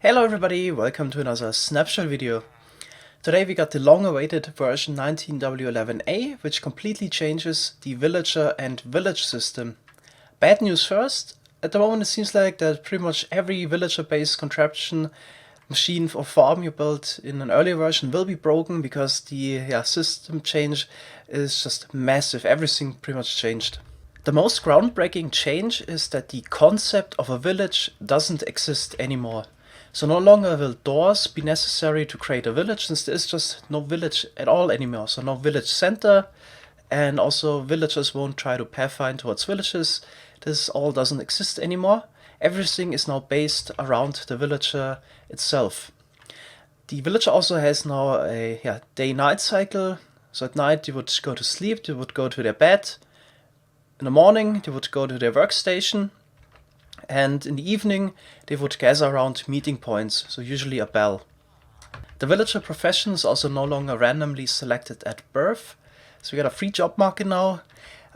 Hello everybody, welcome to another snapshot video. Today we got the long-awaited version 19W11A, which completely changes the villager and village system. Bad news first, at the moment it seems like that pretty much every villager-based contraption, machine or farm you built in an earlier version will be broken because the system change is just massive, everything pretty much changed. The most groundbreaking change is that the concept of a village doesn't exist anymore. So no longer will doors be necessary to create a village, since there is just no village at all anymore. So no village center, and also villagers won't try to pathfind towards villages. This all doesn't exist anymore. Everything is now based around the villager itself. The villager also has now a day-night cycle. So at night they would go to sleep, they would go to their bed. In the morning they would go to their workstation. And in the evening they would gather around meeting points, so usually a bell. The villager profession is also no longer randomly selected at birth. So we got a free job market now.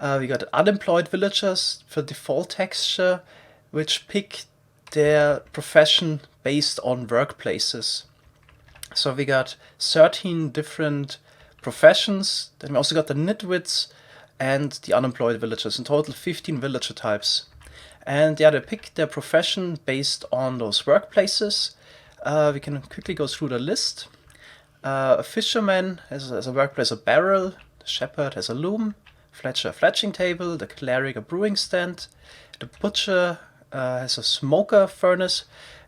We got unemployed villagers for default texture, which pick their profession based on workplaces. So we got 13 different professions. Then we also got the nitwits and the unemployed villagers. In total 15 villager types. And they pick their profession based on those workplaces. We can quickly go through the list. A fisherman has a workplace a barrel, the shepherd has a loom, fletcher a fletching table, the cleric a brewing stand, the butcher has a smoker furnace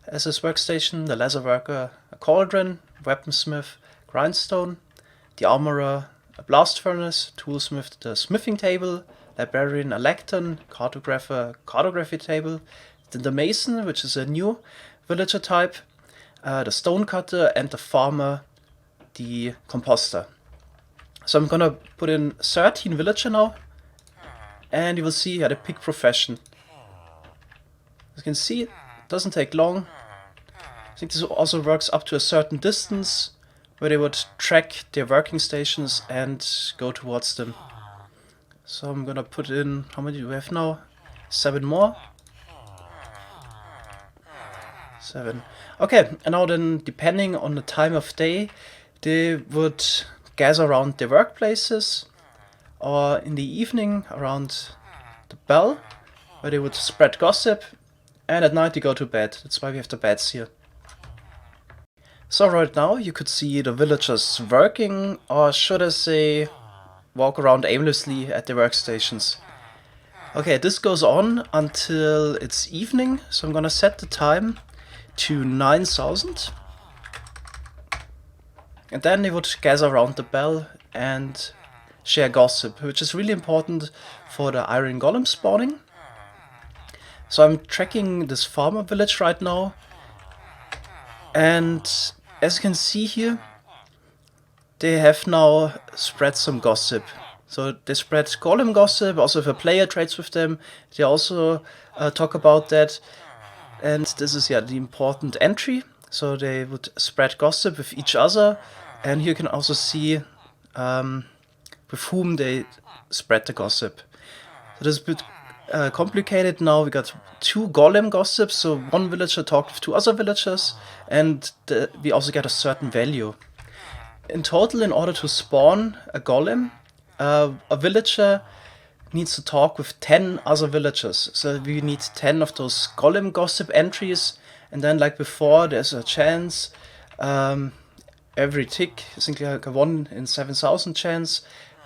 as his workstation, the leather worker a cauldron, weaponsmith grindstone, the armorer a blast furnace, toolsmith the smithing table, librarian a lectern, cartographer cartography table, then the mason, which is a new villager type, the stonecutter, and the farmer, the composter. So I'm gonna put in 13 villager now, and you will see the pick profession. As you can see, it doesn't take long. I think this also works up to a certain distance, where they would track their working stations and go towards them. So I'm gonna put in, how many do we have now? 7 more. 7. Okay, and now then, depending on the time of day, they would gather around their workplaces, or in the evening around the bell, where they would spread gossip, and at night they go to bed. That's why we have the beds here. So right now you could see the villagers working, or should I say walk around aimlessly at their workstations. Okay, this goes on until it's evening, so I'm gonna set the time to 9000. And then they would gather around the bell and share gossip, which is really important for the iron golem spawning. So I'm tracking this farmer village right now, and as you can see here, they have now spread some gossip. So they spread golem gossip. Also, if a player trades with them, they also talk about that. And this is the important entry. So they would spread gossip with each other, and you can also see with whom they spread the gossip. So this is a bit complicated now. We got 2 golem gossips. So one villager talked with 2 other villagers, and we also get a certain value. In total, in order to spawn a golem, a villager needs to talk with 10 other villagers. So we need 10 of those golem gossip entries, and then like before, there's a chance every tick, I think like a 1 in 7000 chance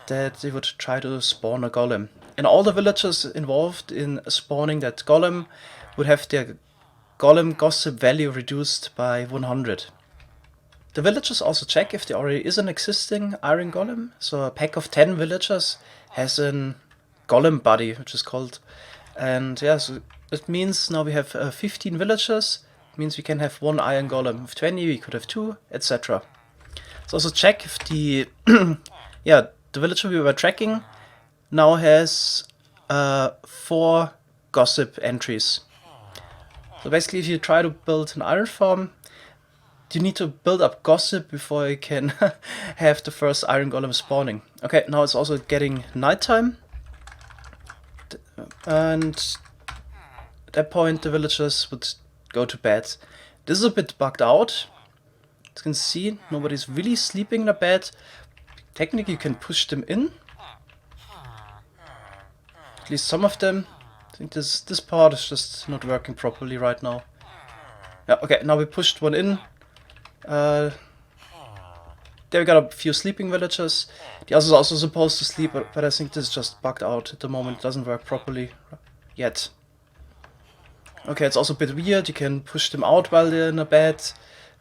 that they would try to spawn a golem. And all the villagers involved in spawning that golem would have their golem gossip value reduced by 100. The villagers also check if there already is an existing iron golem. So a pack of 10 villagers has a golem buddy, which is called. And so it means now we have 15 villagers. It means we can have 1 iron golem. With 20 we could have 2, etc. So also check if the the villager we were tracking now has 4 gossip entries. So basically, if you try to build an iron farm, you need to build up gossip before you can have the first iron golem spawning. Okay, now it's also getting nighttime. And at that point the villagers would go to bed. This is a bit bugged out. As you can see, nobody's really sleeping in the bed. Technically you can push them in. At least some of them. I think this part is just not working properly right now. Yeah, okay, now we pushed one in. There we got a few sleeping villagers. The others are also supposed to sleep, but I think this is just bugged out at the moment. It doesn't work properly yet. Okay, it's also a bit weird. You can push them out while they're in a bed.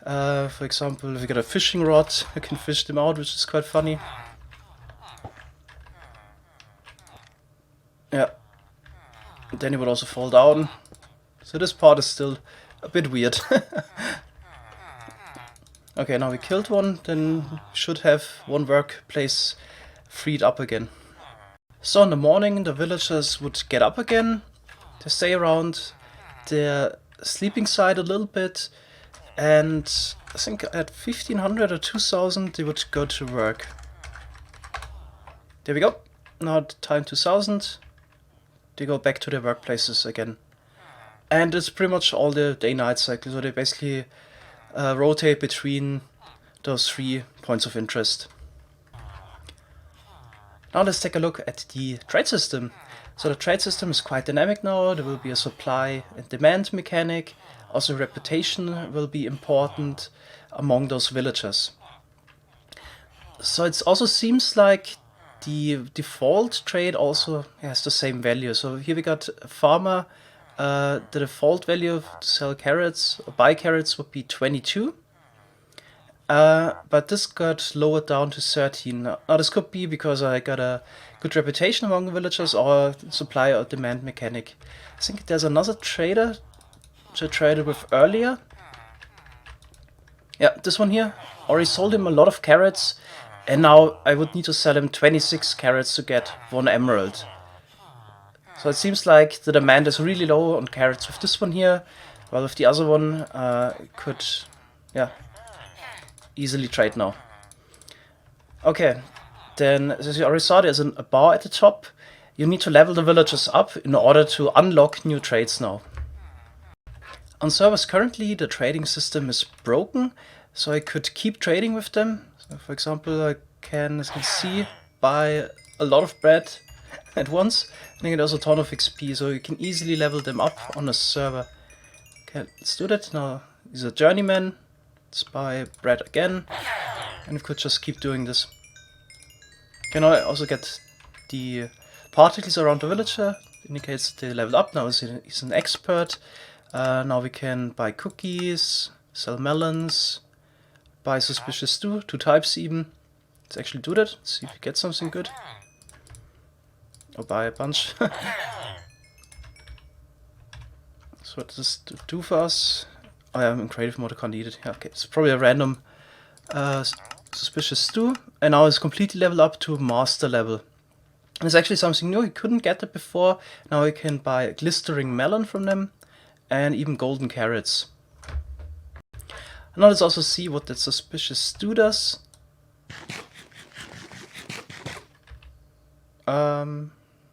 For example, if you got a fishing rod, you can fish them out, which is quite funny. Yeah. Then he would also fall down. So this part is still a bit weird. Okay, now we killed one, then we should have one workplace freed up again. So in the morning the villagers would get up again. They stay around their sleeping side a little bit. And I think at 1500 or 2000 they would go to work. There we go. Now at time 2000 they go back to their workplaces again. And it's pretty much all the day-night cycle, so they basically rotate between those 3 points of interest. Now let's take a look at the trade system. So the trade system is quite dynamic now. There will be a supply and demand mechanic. Also reputation will be important among those villagers. So it also seems like the default trade also has the same value. So here we got a farmer. The default value to sell carrots or buy carrots would be 22. But this got lowered down to 13. Now this could be because I got a good reputation among the villagers or supply or demand mechanic. I think there's another trader which I traded with earlier. Yeah, this one here. Already sold him a lot of carrots, and now I would need to sell him 26 carrots to get 1 emerald. So it seems like the demand is really low on carrots with this one here, while with the other one could, yeah, easily trade now. Okay, then as you already saw, there's a bar at the top. You need to level the villagers up in order to unlock new trades now. On servers currently the trading system is broken, so I could keep trading with them. So for example, I can, as you can see, buy a lot of bread at once. And I get also a ton of XP, so you can easily level them up on a server. Okay, let's do that. Now these are journeymen. Let's buy bread again. And we could just keep doing this. Okay, now I also get the particles around the villager. Indicates they leveled up. Now he's an expert. Now we can buy cookies, sell melons, buy suspicious stew, 2 types even. Let's actually do that. Let's see if we get something good. Or buy a bunch. So what does this do for us? Oh yeah, I'm in creative mode, I can't eat it. Yeah, okay, it's probably a random suspicious stew. And now it's completely leveled up to master level. And it's actually something new, you couldn't get it before. Now we can buy a glistering melon from them. And even golden carrots. And now let's also see what that suspicious stew does.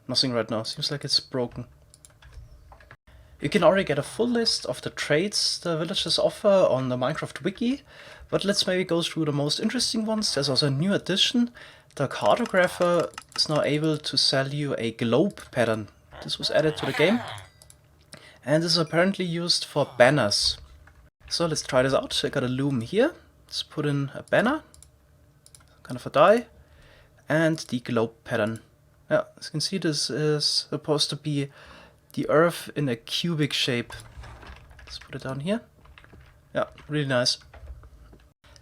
Nothing right now, seems like it's broken. You can already get a full list of the trades the villagers offer on the Minecraft wiki, but let's maybe go through the most interesting ones. There's also a new addition. The cartographer is now able to sell you a globe pattern. This was added to the game. And this is apparently used for banners. So let's try this out. I got a loom here. Let's put in a banner, kind of a die, and the globe pattern. Yeah, as you can see, this is supposed to be the earth in a cubic shape. Let's put it down here. Yeah, really nice.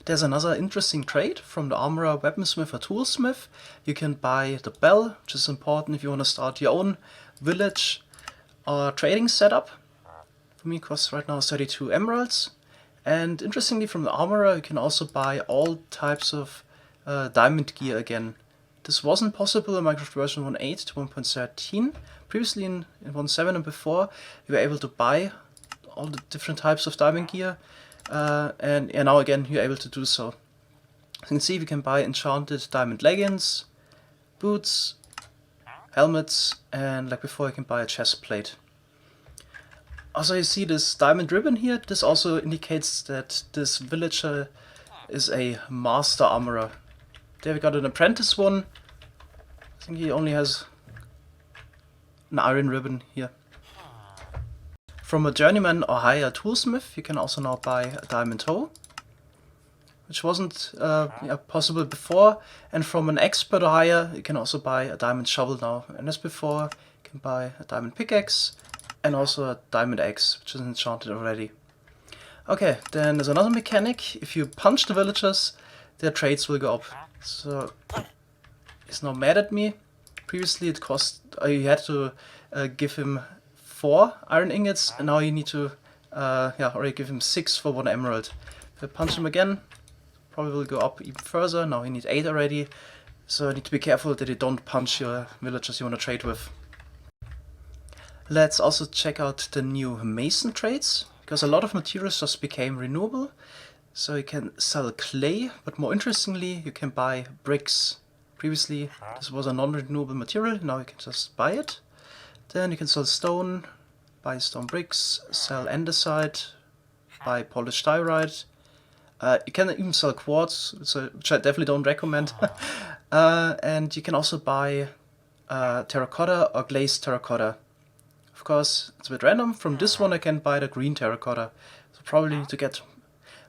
There's another interesting trade from the armorer, weaponsmith or toolsmith. You can buy the bell, which is important if you want to start your own village or trading setup. For me it costs right now 32 emeralds. And interestingly, from the armorer you can also buy all types of diamond gear again. This wasn't possible in Minecraft version 1.8 to 1.13. Previously in 1.7 and before you were able to buy all the different types of diamond gear. And now again you're able to do so. As you can see, we can buy enchanted diamond leggings, boots, helmets, and like before I can buy a chest plate. Also you see this diamond ribbon here, this also indicates that this villager is a master armorer. There we got an apprentice one. I think he only has an iron ribbon here. From a journeyman or higher toolsmith you can also now buy a diamond hoe, which wasn't possible before, and from an expert or higher you can also buy a diamond shovel now, and as before you can buy a diamond pickaxe and also a diamond axe, which is enchanted already. Okay, then there's another mechanic. If you punch the villagers, their traits will go up. So he's now mad at me. Previously it cost, you had to give him 4 iron ingots, and now you need to already give him 6 for 1 emerald. If I punch him again, probably will go up even further. Now he needs 8 already, so you need to be careful that you don't punch your villagers you want to trade with. Let's also check out the new mason trades, because a lot of materials just became renewable. So you can sell clay, but more interestingly you can buy bricks. Previously this was a non-renewable material, now you can just buy it. Then you can sell stone, buy stone bricks, sell andesite, buy polished diorite. You can even sell quartz, which I definitely don't recommend. And you can also buy terracotta or glazed terracotta. Of course, it's a bit random. From this one I can buy the green terracotta. So probably need to get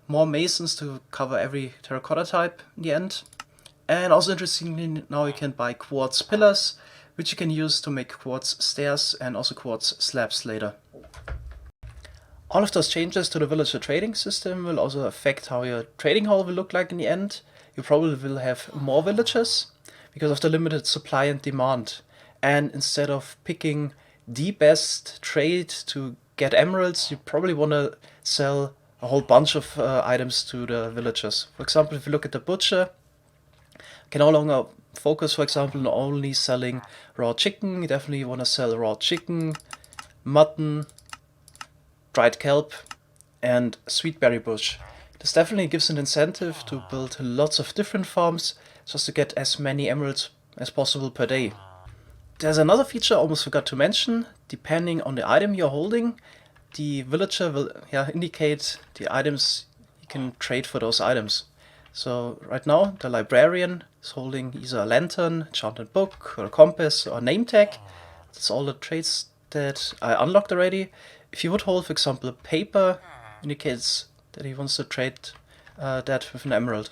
more masons to cover every terracotta type in the end. And also interestingly, now you can buy quartz pillars, which you can use to make quartz stairs and also quartz slabs later. All of those changes to the villager trading system will also affect how your trading hall will look like in the end. You probably will have more villagers because of the limited supply and demand. And instead of picking the best trade to get emeralds, you probably want to sell a whole bunch of items to the villagers. For example, if you look at the butcher, can no longer focus, for example, on only selling raw chicken. You definitely want to sell raw chicken, mutton, dried kelp, and sweet berry bush. This definitely gives an incentive to build lots of different farms just to get as many emeralds as possible per day. There's another feature I almost forgot to mention. Depending on the item you're holding, the villager will indicate the items you can trade for those items. So right now the librarian is holding either a lantern, enchanted book, or a compass, or a name tag. That's all the traits that I unlocked already. If you would hold, for example, a paper, indicates that he wants to trade that with an emerald.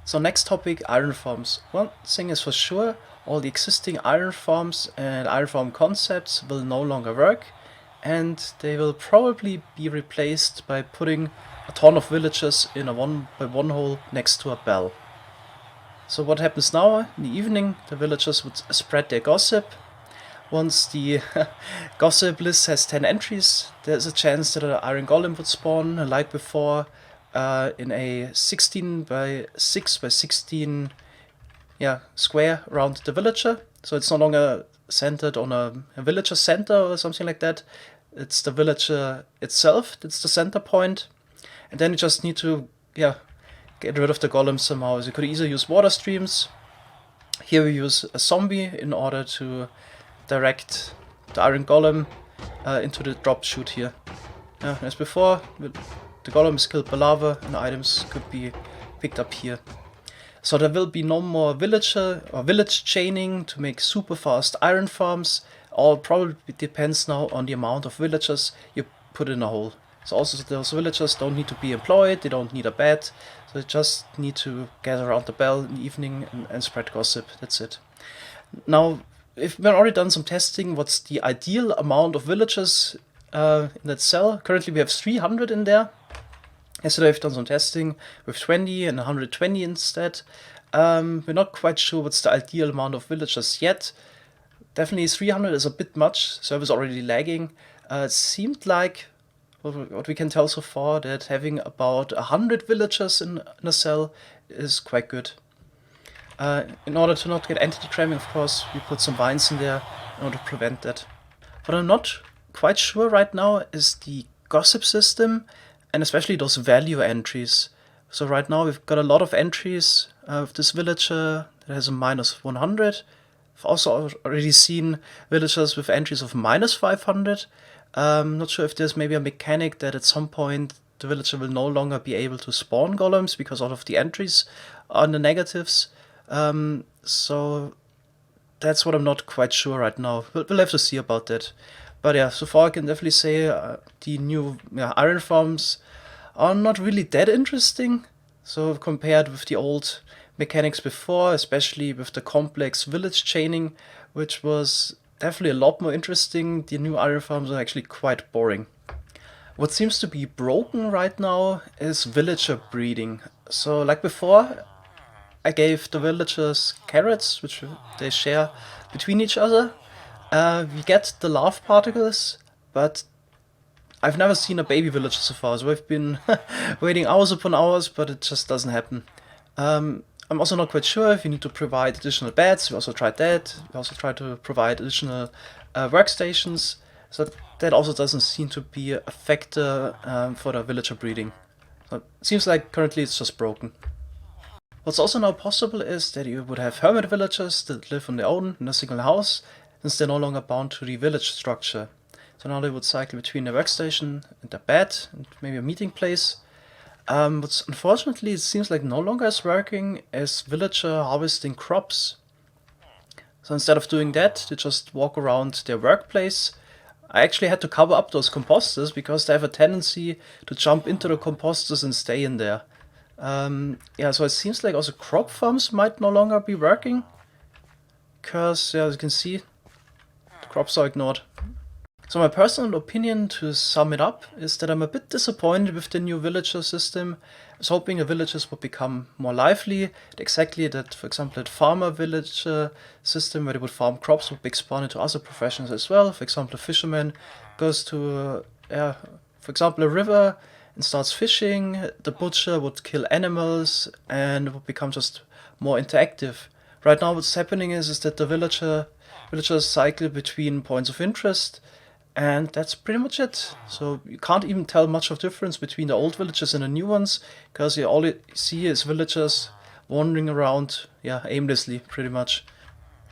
So next topic, iron farms. One thing is for sure, all the existing iron farms and iron farm concepts will no longer work, and they will probably be replaced by putting a ton of villagers in a 1x1 hole next to a bell. So what happens now? In the evening the villagers would spread their gossip. Once the gossip list has 10 entries, there's a chance that an iron golem would spawn like before in a 16 by 6 by 16 square around the villager. So it's no longer centered on a villager center or something like that. It's the villager itself that's the center point. And then you just need to get rid of the golems somehow. So you could either use water streams. Here we use a zombie in order to direct the iron golem into the drop chute here. As before, the golem is killed by lava and items could be picked up here. So there will be no more villager or village chaining to make super fast iron farms. All probably depends now on the amount of villagers you put in a hole. So also those villagers don't need to be employed, they don't need a bed, so they just need to gather around the bell in the evening and spread gossip. That's it. Now, if we've already done some testing, what's the ideal amount of villagers in that cell? Currently we have 300 in there. Yesterday I've done some testing with 20 and 120 instead. We're not quite sure what's the ideal amount of villagers yet. Definitely 300 is a bit much, server's already lagging. It seemed like, what we can tell so far, that having about 100 villagers in a cell is quite good. In order to not get entity cramming, of course, we put some vines in there in order to prevent that. What I'm not quite sure right now is the gossip system, and especially those value entries. So right now we've got a lot of entries with this villager that has a minus 100. I've also already seen villagers with entries of minus 500. Not sure if there's maybe a mechanic that at some point the villager will no longer be able to spawn golems because all of the entries are in the negatives. So that's what I'm not quite sure right now. We'll have to see about that. But yeah, so far I can definitely say the new iron farms are not really that interesting. So compared with the old mechanics before, especially with the complex village chaining, which was definitely a lot more interesting, the new iron farms are actually quite boring. What seems to be broken right now is villager breeding. So like before, I gave the villagers carrots, which they share between each other. We get the love particles, but I've never seen a baby villager so far, so we've been waiting hours upon hours, but it just doesn't happen. I'm also not quite sure if you need to provide additional beds. We also tried that. We also tried to provide additional workstations, so that also doesn't seem to be a factor for the villager breeding. So it seems like currently it's just broken. What's also now possible is that you would have hermit villagers that live on their own in a single house, since they're no longer bound to the village structure. So now they would cycle between their workstation and their bed and maybe a meeting place. But unfortunately it seems like no longer is working as villager harvesting crops. So instead of doing that, they just walk around their workplace. I actually had to cover up those composters because they have a tendency to jump into the composters and stay in there. Yeah, so it seems like also crop farms might no longer be working, because, yeah, as you can see, the crops are ignored. So my personal opinion, to sum it up, is that I'm a bit disappointed with the new villager system. I was hoping the villagers would become more lively, exactly that, for example, that farmer villager system where they would farm crops would be expanded to other professions as well. For example, a fisherman goes to, for example, a river and starts fishing. The butcher would kill animals and it would become just more interactive. Right now what's happening is that the villagers cycle between points of interest, and that's pretty much it. So you can't even tell much of difference between the old villagers and the new ones, because all you see is villagers wandering around, aimlessly, pretty much.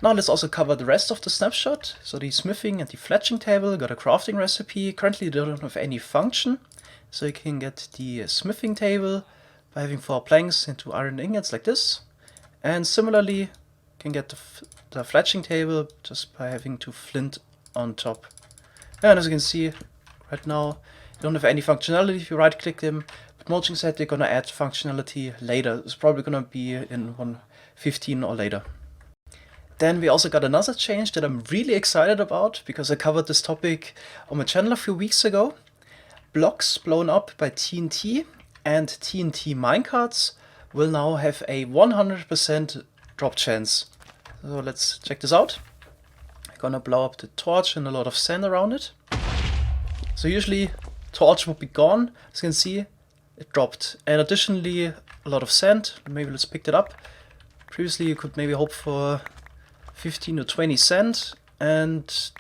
Now let's also cover the rest of the snapshot. So the smithing and the fletching table got a crafting recipe. Currently they don't have any function. So you can get the smithing table by having 4 planks and 2 iron ingots like this. And similarly, you can get the fletching table just by having 2 flint on top. And as you can see, right now, they don't have any functionality if you right click them, but Mulching said they're gonna add functionality later. It's probably gonna be in 1.15 or later. Then we also got another change that I'm really excited about, because I covered this topic on my channel a few weeks ago. Blocks blown up by TNT and TNT minecarts will now have a 100% drop chance. So let's check this out. I'm gonna blow up the torch and a lot of sand around it. So usually torch would be gone. As you can see, it dropped. And additionally, a lot of sand. Maybe let's pick that up. Previously you could maybe hope for 15 to 20 sand, and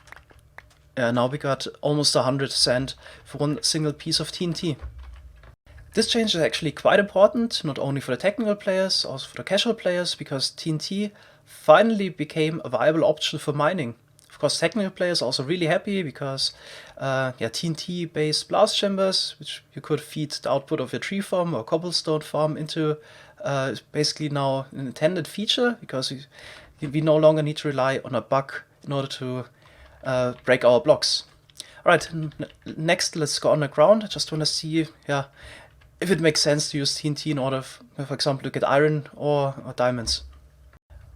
now we got almost 100 sand for one single piece of TNT. This change is actually quite important, not only for the technical players, also for the casual players, because TNT finally became a viable option for mining. Of course, technical players are also really happy because TNT-based blast chambers, which you could feed the output of your tree farm or cobblestone farm into, is basically now an intended feature, because we no longer need to rely on a bug in order to break our blocks. Alright, next let's go underground. I just want to see if it makes sense to use TNT in order, for example, to get iron or diamonds.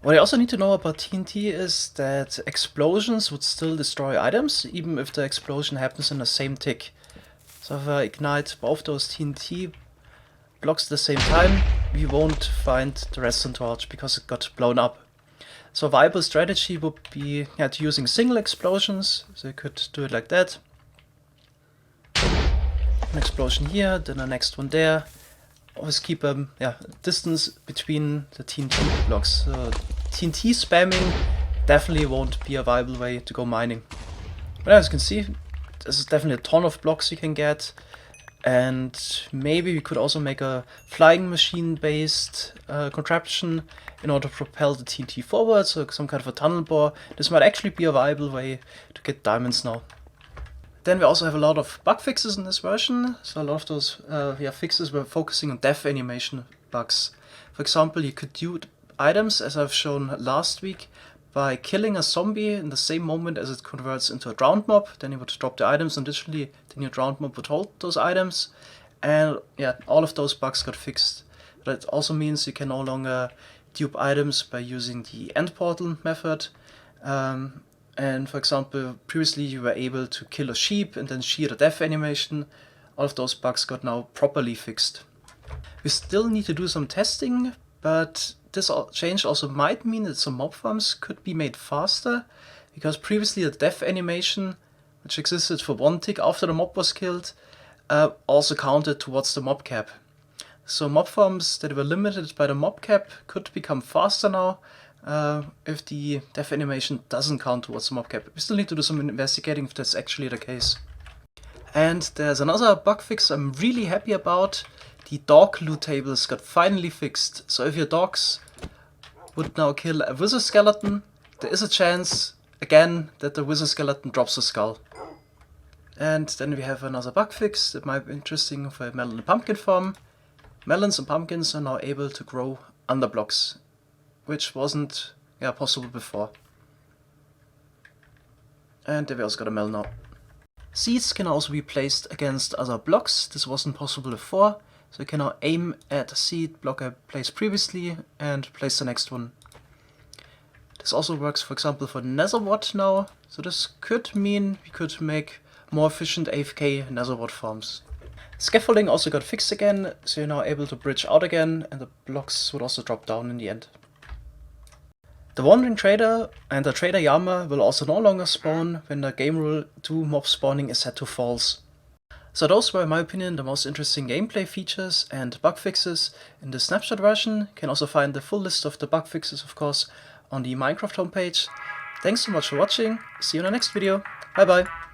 What I also need to know about TNT is that explosions would still destroy items, even if the explosion happens in the same tick. So if I ignite both those TNT blocks at the same time, we won't find the redstone torch because it got blown up. So a viable strategy would be using single explosions. So you could do it like that. An explosion here, then the next one there. Always keep a distance between the TNT blocks. So TNT spamming definitely won't be a viable way to go mining. But as you can see, there's definitely a ton of blocks you can get. And maybe we could also make a flying machine based contraption in order to propel the TNT forward, so some kind of a tunnel bore. This might actually be a viable way to get diamonds now. Then we also have a lot of bug fixes in this version. So a lot of those fixes were focusing on death animation bugs. For example, you could dupe items, as I've shown last week, by killing a zombie in the same moment as it converts into a drowned mob. Then you would drop the items, and literally the new drowned mob would hold those items. And yeah, all of those bugs got fixed. That also means you can no longer dupe items by using the end portal method. And for example, previously you were able to kill a sheep and then shear the death animation. All of those bugs got now properly fixed. We still need to do some testing, but this change also might mean that some mob farms could be made faster, because previously the death animation, which existed for 1 tick after the mob was killed, also counted towards the mob cap. So mob farms that were limited by the mob cap could become faster now, if the death animation doesn't count towards the mob cap. We still need to do some investigating if that's actually the case. And there's another bug fix I'm really happy about. The dog loot tables got finally fixed. So if your dogs would now kill a wizard skeleton, there is a chance, again, that the wizard skeleton drops a skull. And then we have another bug fix that might be interesting for a melon and pumpkin farm. Melons and pumpkins are now able to grow under blocks, which wasn't possible before. And there we also got a melon now. Seeds can also be placed against other blocks. This wasn't possible before, so you can now aim at a seed block I placed previously and place the next one. This also works, for example, for nether wart now, so this could mean we could make more efficient AFK nether wart farms. Scaffolding also got fixed again, so you're now able to bridge out again, and the blocks would also drop down in the end. The Wandering Trader and the Trader Yama will also no longer spawn when the game rule 2 mob spawning is set to false. So those were, in my opinion, the most interesting gameplay features and bug fixes in the snapshot version. You can also find the full list of the bug fixes, of course, on the Minecraft homepage. Thanks so much for watching, see you in the next video, bye bye!